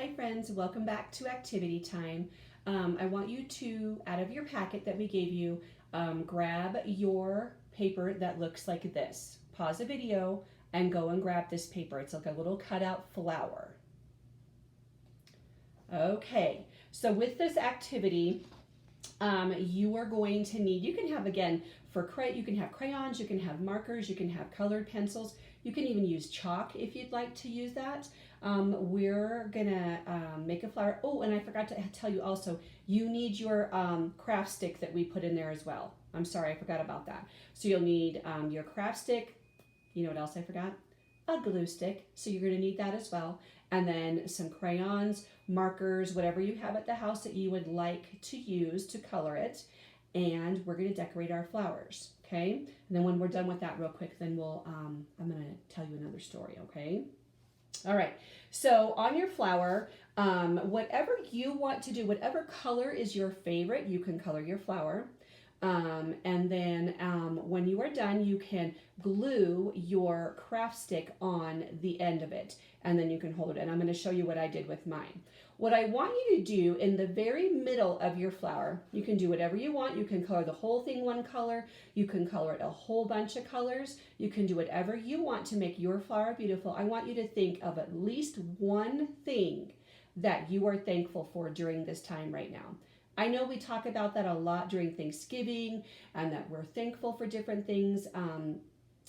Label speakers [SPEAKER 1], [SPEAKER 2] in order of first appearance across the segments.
[SPEAKER 1] Hi friends, welcome back to activity time. I want you to, out of your packet that we gave you, grab your paper that looks like this. Pause the video and go and grab this paper. It's like a little cutout flower. Okay, so with this activity, you are going to need, you can have again, you can have crayons, you can have markers, you can have colored pencils, you can even use chalk if you'd like to use that. We're gonna make a flower. Oh, and I forgot to tell you also, you need your craft stick that we put in there as well. I'm sorry, I forgot about that. So you'll need your craft stick. You know what else I forgot? A glue stick. So you're gonna need that as well. And then some crayons, markers, whatever you have at the house that you would like to use to color it. And we're gonna decorate our flowers, okay? And then when we're done with that real quick, then I'm gonna tell you another story, okay? All right, so on your flower, whatever you want to do, whatever color is your favorite, you can color your flower. And then when you are done, you can glue your craft stick on the end of it, and then you can hold it. And I'm going to show you what I did with mine. What I want you to do in the very middle of your flower, you can do whatever you want. You can color the whole thing one color. You can color it a whole bunch of colors. You can do whatever you want to make your flower beautiful. I want you to think of at least one thing that you are thankful for during this time right now. I know we talk about that a lot during Thanksgiving, and that we're thankful for different things,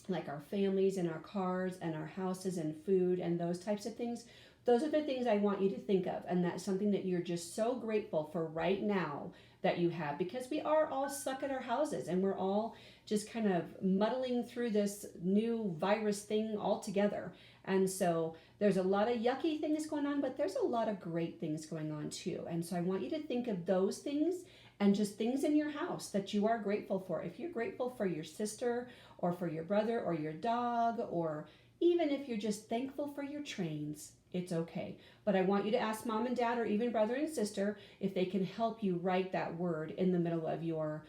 [SPEAKER 1] like our families and our cars and our houses and food and those types of things. Those are the things I want you to think of, and that's something that you're just so grateful for right now that you have, because we are all stuck in our houses and we're all just kind of muddling through this new virus thing all together. And so there's a lot of yucky things going on, but there's a lot of great things going on too. And so I want you to think of those things and just things in your house that you are grateful for. If you're grateful for your sister or for your brother or your dog, or even if you're just thankful for your trains, it's okay. But I want you to ask mom and dad or even brother and sister if they can help you write that word in the middle of your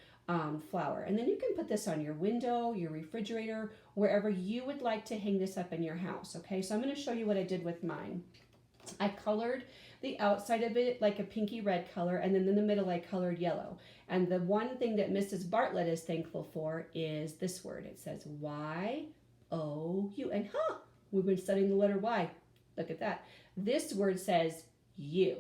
[SPEAKER 1] flower. And then you can put this on your window, your refrigerator, wherever you would like to hang this up in your house. Okay, so I'm going to show you what I did with mine. I colored the outside of it like a pinky red color, and then in the middle I colored yellow. And the one thing that Mrs. Bartlett is thankful for is this word. It says Y-O-U. And we've been studying the letter Y. Look at that. This word says you.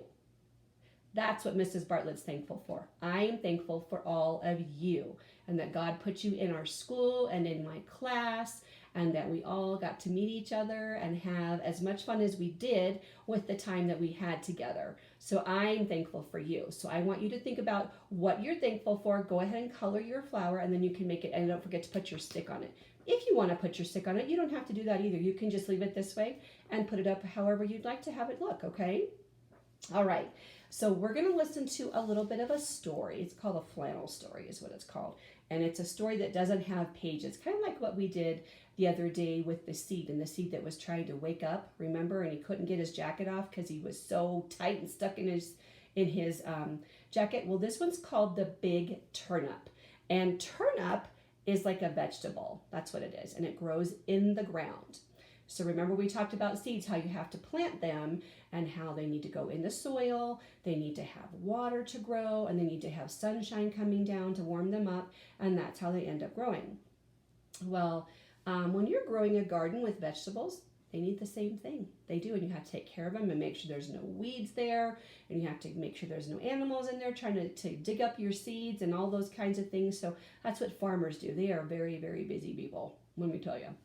[SPEAKER 1] That's what Mrs. Bartlett's thankful for. I am thankful for all of you, and that God put you in our school and in my class, and that we all got to meet each other and have as much fun as we did with the time that we had together. So I'm thankful for you. So I want you to think about what you're thankful for. Go ahead and color your flower, and then you can make it, and don't forget to put your stick on it. If you want to put your stick on it, you don't have to do that either. You can just leave it this way and put it up however you'd like to have it look, okay? All right. So we're going to listen to a little bit of a story. It's called a flannel story is what it's called. And it's a story that doesn't have pages. Kind of like what we did the other day with the seed, and the seed that was trying to wake up, remember? And he couldn't get his jacket off because he was so tight and stuck in his jacket. Well, this one's called the big turnip. And turnip is like a vegetable. That's what it is. And it grows in the ground. So remember we talked about seeds, how you have to plant them and how they need to go in the soil, they need to have water to grow, and they need to have sunshine coming down to warm them up, and that's how they end up growing. Well, when you're growing a garden with vegetables, they need the same thing. They do, and you have to take care of them and make sure there's no weeds there, and you have to make sure there's no animals in there trying to dig up your seeds and all those kinds of things. So that's what farmers do. They are very, very busy people, let me tell you.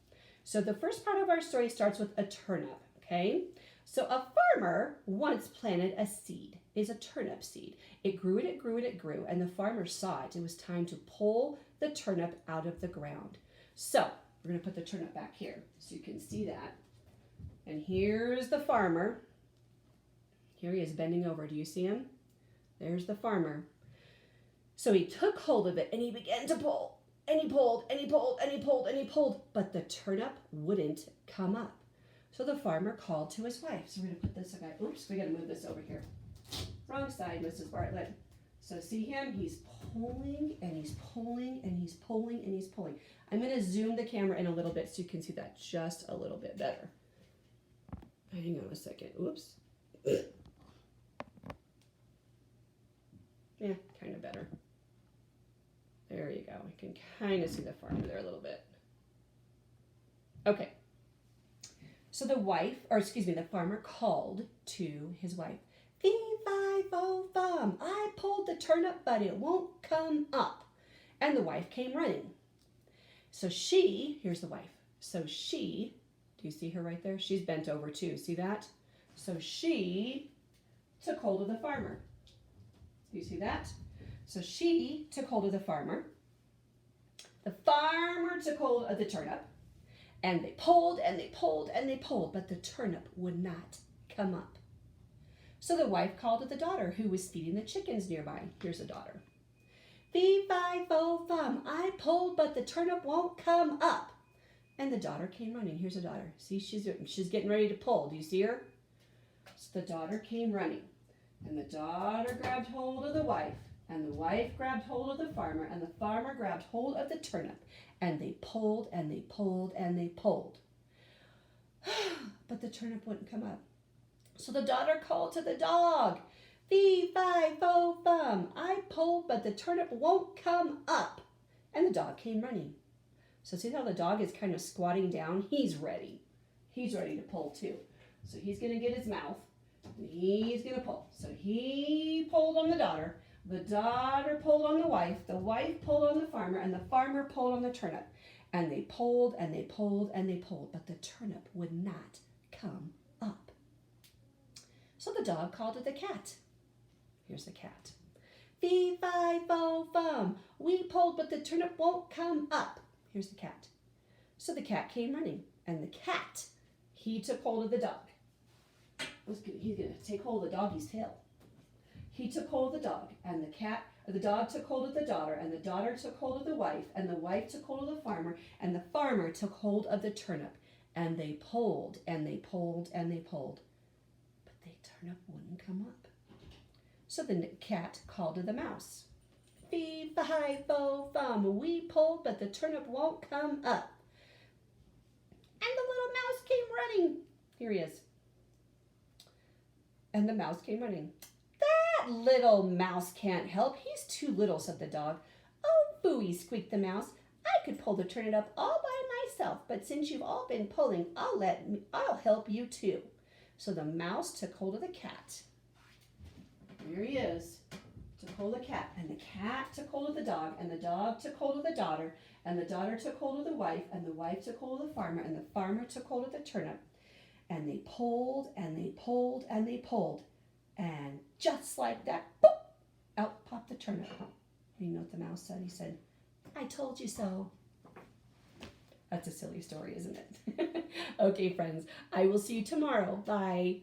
[SPEAKER 1] So the first part of our story starts with a turnip, okay? So a farmer once planted a seed. It's a turnip seed. It grew and it grew and it grew, and the farmer saw it. It was time to pull the turnip out of the ground. So we're going to put the turnip back here so you can see that. And here's the farmer. Here he is bending over. Do you see him? There's the farmer. So he took hold of it and he began to pull. And he pulled, and he pulled, and he pulled, and he pulled, but the turnip wouldn't come up. So the farmer called to his wife. So we're going to put this aside. Oops, we got to move this over here. Wrong side, Mrs. Bartlett. So see him? He's pulling, and he's pulling, and he's pulling, and he's pulling. I'm going to zoom the camera in a little bit so you can see that just a little bit better. Hang on a second. Oops. Yeah, kind of better. There you go. I can kind of see the farmer there a little bit. Okay. So the farmer called to his wife. Fee-fi-fo-fum, I pulled the turnip, but it won't come up. And the wife came running. So here's the wife. So do you see her right there? She's bent over too. See that? So she took hold of the farmer. Do you see that? So she took hold of the farmer. The farmer took hold of the turnip. And they pulled and they pulled and they pulled, but the turnip would not come up. So the wife called to the daughter who was feeding the chickens nearby. Here's the daughter. Fee-fi-fo-fum, I pulled, but the turnip won't come up. And the daughter came running. Here's the daughter. See, she's getting ready to pull. Do you see her? So the daughter came running. And the daughter grabbed hold of the wife. And the wife grabbed hold of the farmer. And the farmer grabbed hold of the turnip. And they pulled and they pulled and they pulled. But the turnip wouldn't come up. So the daughter called to the dog. Fee-fi-fo-fum, I pulled, but the turnip won't come up. And the dog came running. So see how the dog is kind of squatting down? He's ready. He's ready to pull too. So he's going to get his mouth and he's going to pull. So he pulled on the daughter pulled on the wife pulled on the farmer, and the farmer pulled on the turnip. And they pulled and they pulled and they pulled, but the turnip would not come up. So the dog called to the cat. Here's the cat. Fee-fi-fo-fum, we pulled, but the turnip won't come up. Here's the cat. So the cat came running, and the cat, he took hold of the dog. He's going to take hold of the doggy's tail. He took hold of the dog, and the dog took hold of the daughter, and the daughter took hold of the wife, and the wife took hold of the farmer, and the farmer took hold of the turnip. And they pulled, and they pulled, and they pulled. But the turnip wouldn't come up. So the cat called to the mouse. Fee-fi-fo-fum, we pulled, but the turnip won't come up. And the little mouse came running. Here he is. And the mouse came running. That little mouse can't help. He's too little, said the dog. Oh, booey, squeaked the mouse. I could pull the turnip up all by myself, but since you've all been pulling, I'll help you too. So the mouse took hold of the cat. There he is. Took hold of the cat, and the cat took hold of the dog, and the dog took hold of the daughter, and the daughter took hold of the wife, and the wife took hold of the farmer, and the farmer took hold of the turnip. And they pulled, and they pulled, and they pulled. And just like that, boop, out popped the turnip. You know what the mouse said? He said, I told you so. That's a silly story, isn't it? Okay, friends, I will see you tomorrow. Bye.